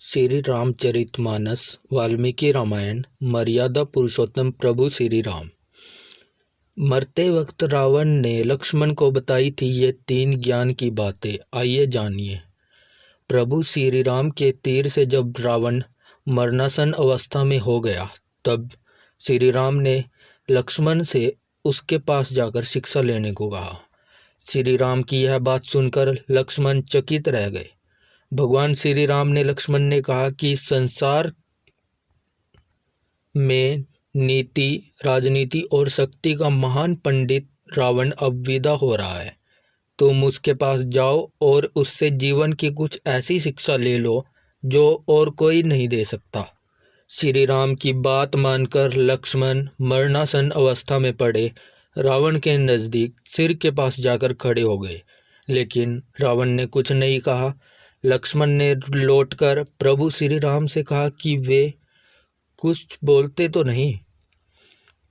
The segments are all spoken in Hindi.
श्री रामचरितमानस वाल्मीकि रामायण मर्यादा पुरुषोत्तम प्रभु श्री राम। मरते वक्त रावण ने लक्ष्मण को बताई थी ये 3 ज्ञान की बातें। आइए जानिए। प्रभु श्री राम के तीर से जब रावण मरणासन अवस्था में हो गया तब श्री राम ने लक्ष्मण से उसके पास जाकर शिक्षा लेने को कहा। श्री राम की यह बात सुनकर लक्ष्मण चकित रह गए। भगवान श्री राम ने लक्ष्मण ने कहा कि संसार में नीति, राजनीति और शक्ति का महान पंडित रावण अब विदा हो रहा है। तुम उसके पास जाओ और उससे जीवन की कुछ ऐसी शिक्षा ले लो जो और कोई नहीं दे सकता। श्री राम की बात मानकर लक्ष्मण मरणासन अवस्था में पड़े रावण के नज़दीक सिर के पास जाकर खड़े हो गए, लेकिन रावण ने कुछ नहीं कहा। लक्ष्मण ने लौटकर प्रभु श्री राम से कहा कि वे कुछ बोलते तो नहीं।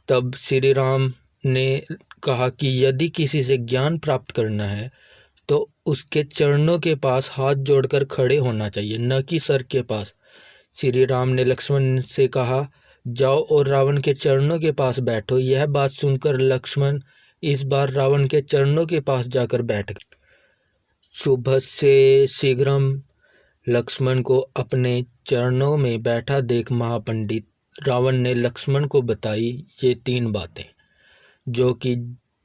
तब श्री राम ने कहा कि यदि किसी से ज्ञान प्राप्त करना है तो उसके चरणों के पास हाथ जोड़कर खड़े होना चाहिए, न कि सर के पास। श्री राम ने लक्ष्मण से कहा, जाओ और रावण के चरणों के पास बैठो। यह बात सुनकर लक्ष्मण इस बार रावण के चरणों के पास जाकर बैठ गए। शुभस्य शीघ्रम। लक्ष्मण को अपने चरणों में बैठा देख महापंडित रावण ने लक्ष्मण को बताई ये 3 बातें जो कि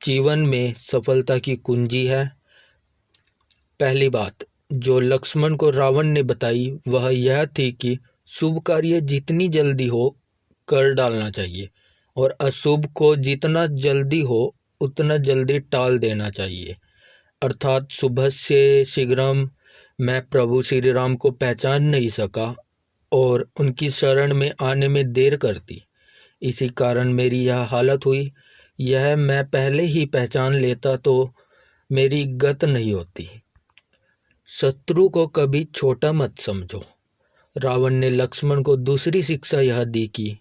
जीवन में सफलता की कुंजी है। पहली बात जो लक्ष्मण को रावण ने बताई वह यह थी कि शुभ कार्य जितनी जल्दी हो कर डालना चाहिए और अशुभ को जितना जल्दी हो उतना जल्दी टाल देना चाहिए। अर्थात शुभस्य शीघ्रम। मैं प्रभु श्री राम को पहचान नहीं सका और उनकी शरण में आने में देर कर दी, इसी कारण मेरी यह हालत हुई। यह मैं पहले ही पहचान लेता तो मेरी गत नहीं होती। शत्रु को कभी छोटा मत समझो। रावण ने लक्ष्मण को दूसरी शिक्षा यह दी कि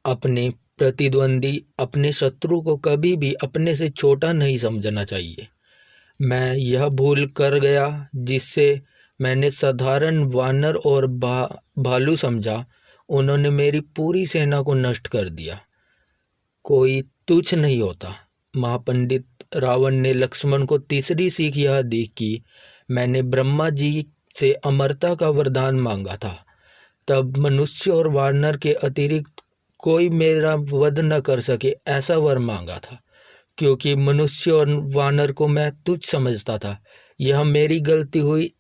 अपने प्रतिद्वंदी, अपने शत्रु को कभी भी अपने से छोटा नहीं समझना चाहिए। मैं यह भूल कर गया जिससे मैंने साधारण वानर और भालू समझा, उन्होंने मेरी पूरी सेना को नष्ट कर दिया। कोई तुच्छ नहीं होता। महापंडित रावण ने लक्ष्मण को तीसरी सीख यह दी कि मैंने ब्रह्मा जी से अमरता का वरदान मांगा था, तब मनुष्य और वानर के अतिरिक्त कोई मेरा वध न कर सके ऐसा वर मांगा था, क्योंकि मनुष्य और वानर को मैं तुच्छ समझता था। यह मेरी गलती हुई।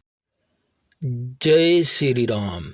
जय श्री राम।